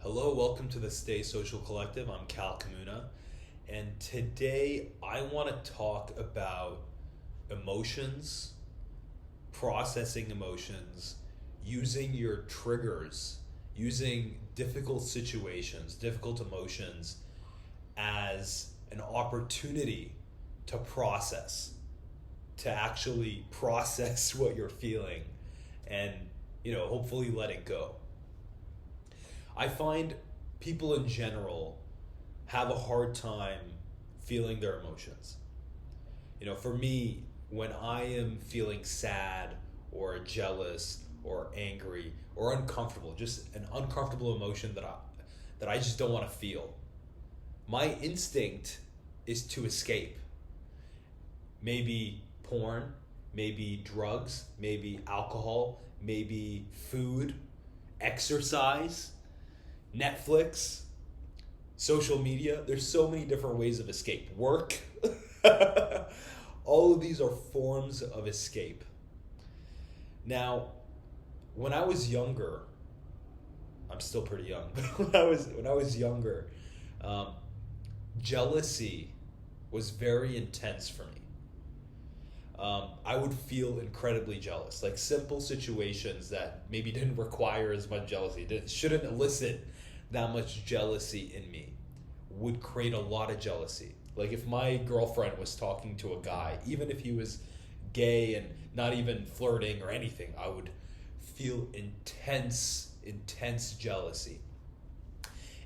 Hello, welcome to the Stay Social Collective. I'm Kammoonah, and today I want to talk about emotions, processing emotions, using your triggers, using difficult situations, difficult emotions as an opportunity to process, to actually process what you're feeling and, hopefully let it go. I find people in general have a hard time feeling their emotions. For me, when I am feeling sad or jealous or angry or uncomfortable, just an uncomfortable emotion that I just don't want to feel, my instinct is to escape. Maybe porn, maybe drugs, maybe alcohol, maybe food, exercise, Netflix, social media. There's so many different ways of escape. Work. All of these are forms of escape. Now, when I was younger, I'm still pretty young, but when I was younger, jealousy was very intense for me. I would feel incredibly jealous. Like simple situations that maybe didn't require as much jealousy, shouldn't elicit that much jealousy in me, would create a lot of jealousy. Like if my girlfriend was talking to a guy, even if he was gay and not even flirting or anything, I would feel intense jealousy.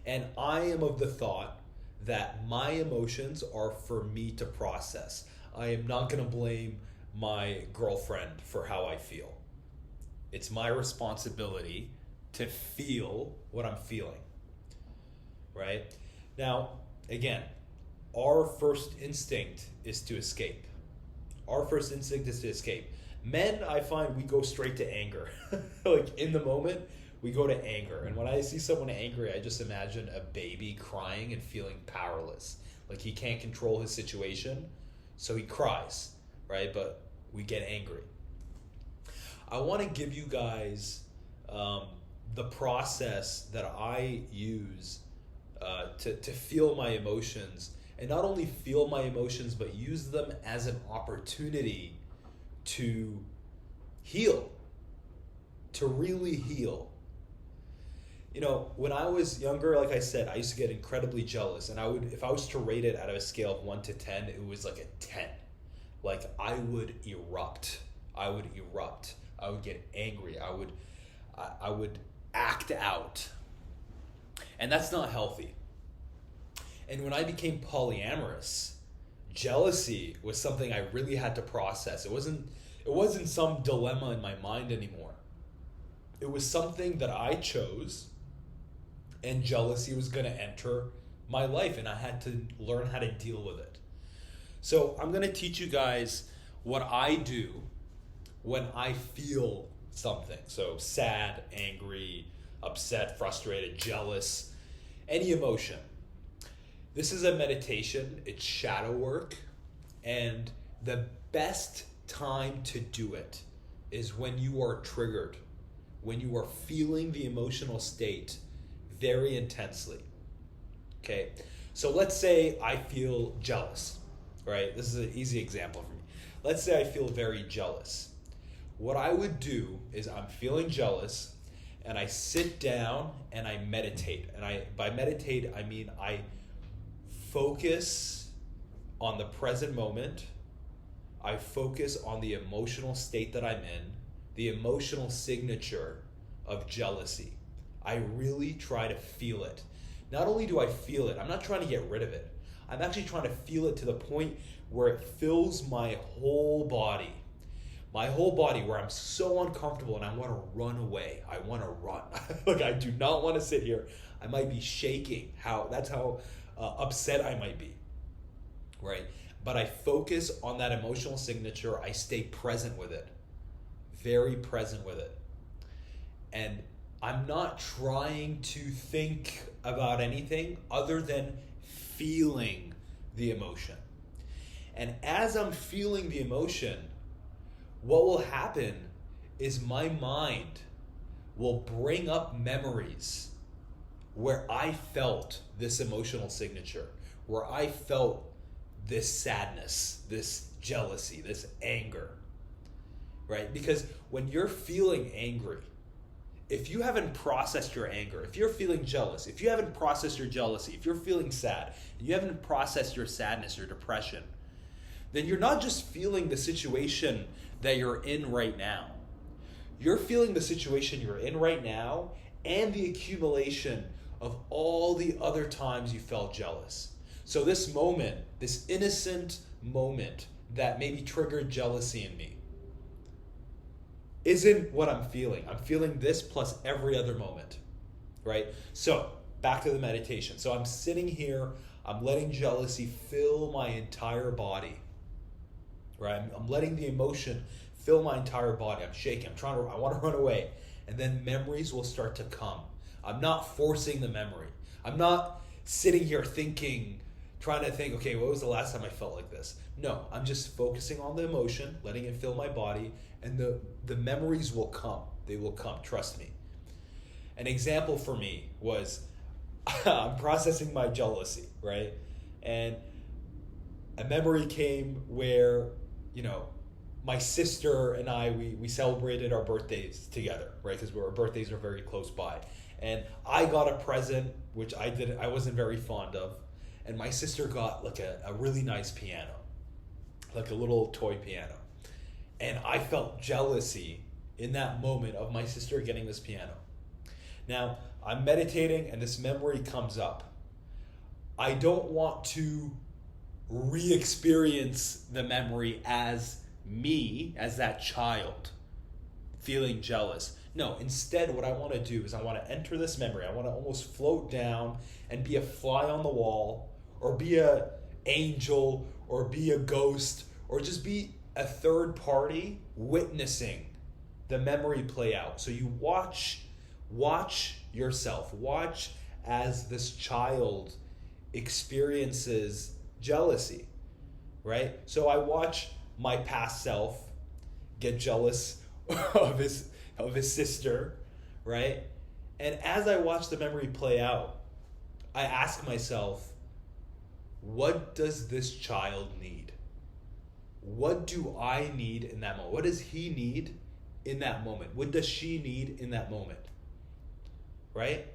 And I am of the thought that my emotions are for me to process. I am not going to blame my girlfriend for how I feel. It's my responsibility to feel what I'm feeling. Right? Now, again, our first instinct is to escape. Our first instinct is to escape. Men, I find we go straight to anger. Like in the moment, we go to anger. And when I see someone angry, I just imagine a baby crying and feeling powerless. Like he can't control his situation, so he cries, right? But we get angry. I want to give you guys the process that I use to feel my emotions, and not only feel my emotions, but use them as an opportunity to heal, to really heal. When I was younger, like I said, I used to get incredibly jealous, and if I was to rate it out of a scale of 1 to 10, it was like a 10. Like I would erupt. I would get angry. I would act out. And that's not healthy. And when I became polyamorous, jealousy was something I really had to process. It wasn't some dilemma in my mind anymore. It was something that I chose, and jealousy was going to enter my life, and I had to learn how to deal with it. So I'm going to teach you guys what I do when I feel something. So sad, angry, upset, frustrated, jealous, any emotion. This is a meditation. It's shadow work. And the best time to do it is when you are triggered, when you are feeling the emotional state very intensely. Okay? So let's say I feel jealous, right? This is an easy example for me. Let's say I feel very jealous. What I would do is I'm feeling jealous, and I sit down and I meditate. And by meditate, I mean I focus on the present moment. I focus on the emotional state that I'm in, the emotional signature of jealousy. I really try to feel it. Not only do I feel it, I'm not trying to get rid of it. I'm actually trying to feel it to the point where it fills my whole body. My whole body, where I'm so uncomfortable and I want to run away. I want to run. Like I do not want to sit here. I might be shaking. That's how upset I might be, right? But I focus on that emotional signature. I stay present with it, very present with it. And I'm not trying to think about anything other than feeling the emotion. And as I'm feeling the emotion, what will happen is my mind will bring up memories where I felt this emotional signature, where I felt this sadness, this jealousy, this anger, right? Because when you're feeling angry, if you haven't processed your anger, if you're feeling jealous, if you haven't processed your jealousy, if you're feeling sad, and you haven't processed your sadness, your depression, then you're not just feeling the situation that you're in right now. You're feeling the situation you're in right now and the accumulation of all the other times you felt jealous. So this moment, this innocent moment that maybe triggered jealousy in me, isn't what I'm feeling. I'm feeling this plus every other moment, right? So back to the meditation. So I'm sitting here, I'm letting jealousy fill my entire body, right? I'm letting the emotion fill my entire body. I'm shaking, I want to run away. And then memories will start to come. I'm not forcing the memory. I'm not sitting here trying to think, okay, what was the last time I felt like this? No, I'm just focusing on the emotion, letting it fill my body, and the memories will come. They will come, trust me. An example for me was I'm processing my jealousy, right? And a memory came where, my sister and I, we celebrated our birthdays together, right? Because our birthdays are very close by. And I got a present, which I wasn't very fond of. And my sister got like a really nice piano, like a little toy piano. And I felt jealousy in that moment of my sister getting this piano. Now, I'm meditating and this memory comes up. I don't want to re-experience the memory as me, as that child, feeling jealous. No, instead what I want to do is I want to enter this memory. I want to almost float down and be a fly on the wall, or be a angel, or be a ghost, or just be a third party witnessing the memory play out. So you watch yourself, watch as this child experiences jealousy, right? So I watch my past self get jealous of his sister, right? And as I watch the memory play out, I ask myself, what does this child need? What do I need in that moment? What does he need in that moment? What does she need in that moment? Right?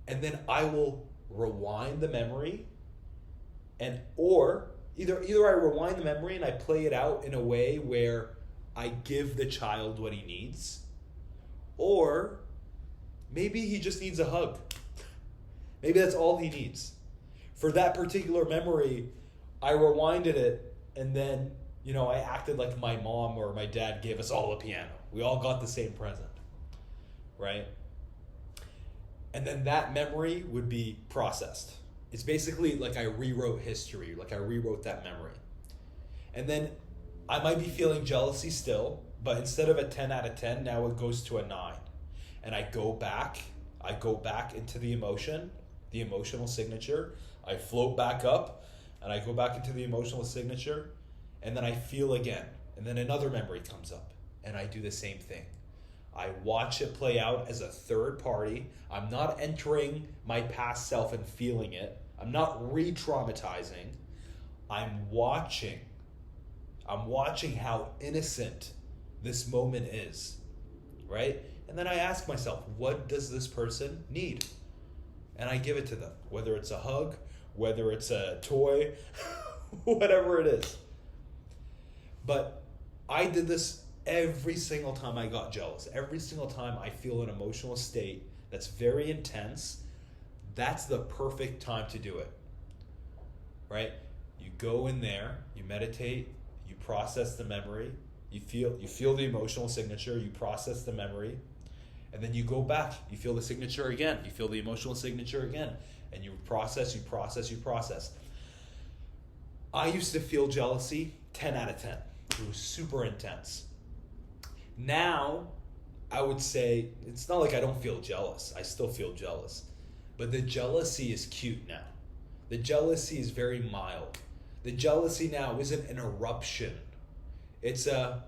And then I will rewind the memory, or either I rewind the memory and I play it out in a way where I give the child what he needs, or maybe he just needs a hug. Maybe that's all he needs. For that particular memory, I rewinded it, and then, I acted like my mom or my dad gave us all a piano. We all got the same present, right? And then that memory would be processed. It's basically like I rewrote history, like I rewrote that memory. And then I might be feeling jealousy still, but instead of a 10 out of 10, now it goes to a 9. And I go back into the emotional signature. I float back up, and I go back into the emotional signature, and then I feel again. And then another memory comes up, and I do the same thing. I watch it play out as a third party. I'm not entering my past self and feeling it. I'm not re-traumatizing. I'm watching how innocent this moment is, right? And then I ask myself, what does this person need? And I give it to them, whether it's a hug, whether it's a toy, whatever it is. But I did this every single time I got jealous. Every single time I feel an emotional state that's very intense, that's the perfect time to do it, right? You go in there, you meditate, you process the memory, you feel the emotional signature, you process the memory, and then you go back, you feel the signature again, you feel the emotional signature again, and you process. I used to feel jealousy 10 out of 10. It was super intense. Now, I would say, it's not like I don't feel jealous. I still feel jealous. But the jealousy is cute now. The jealousy is very mild. The jealousy now isn't an eruption. It's I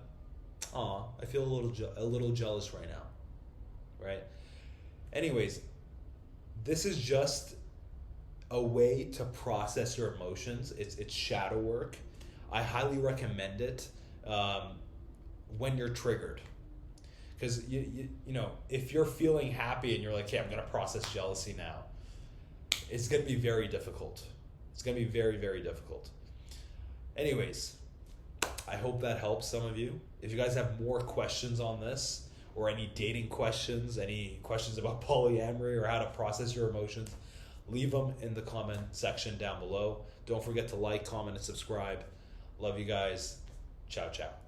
feel a little jealous right now. Right? Anyways, this is just a way to process your emotions. It's shadow work. I highly recommend it when you're triggered. Because, you know, if you're feeling happy and you're like, hey, I'm going to process jealousy now, it's going to be very difficult. It's going to be very, very difficult. Anyways, I hope that helps some of you. If you guys have more questions on this, or any dating questions, any questions about polyamory or how to process your emotions, leave them in the comment section down below. Don't forget to like, comment, and subscribe. Love you guys. Ciao, ciao.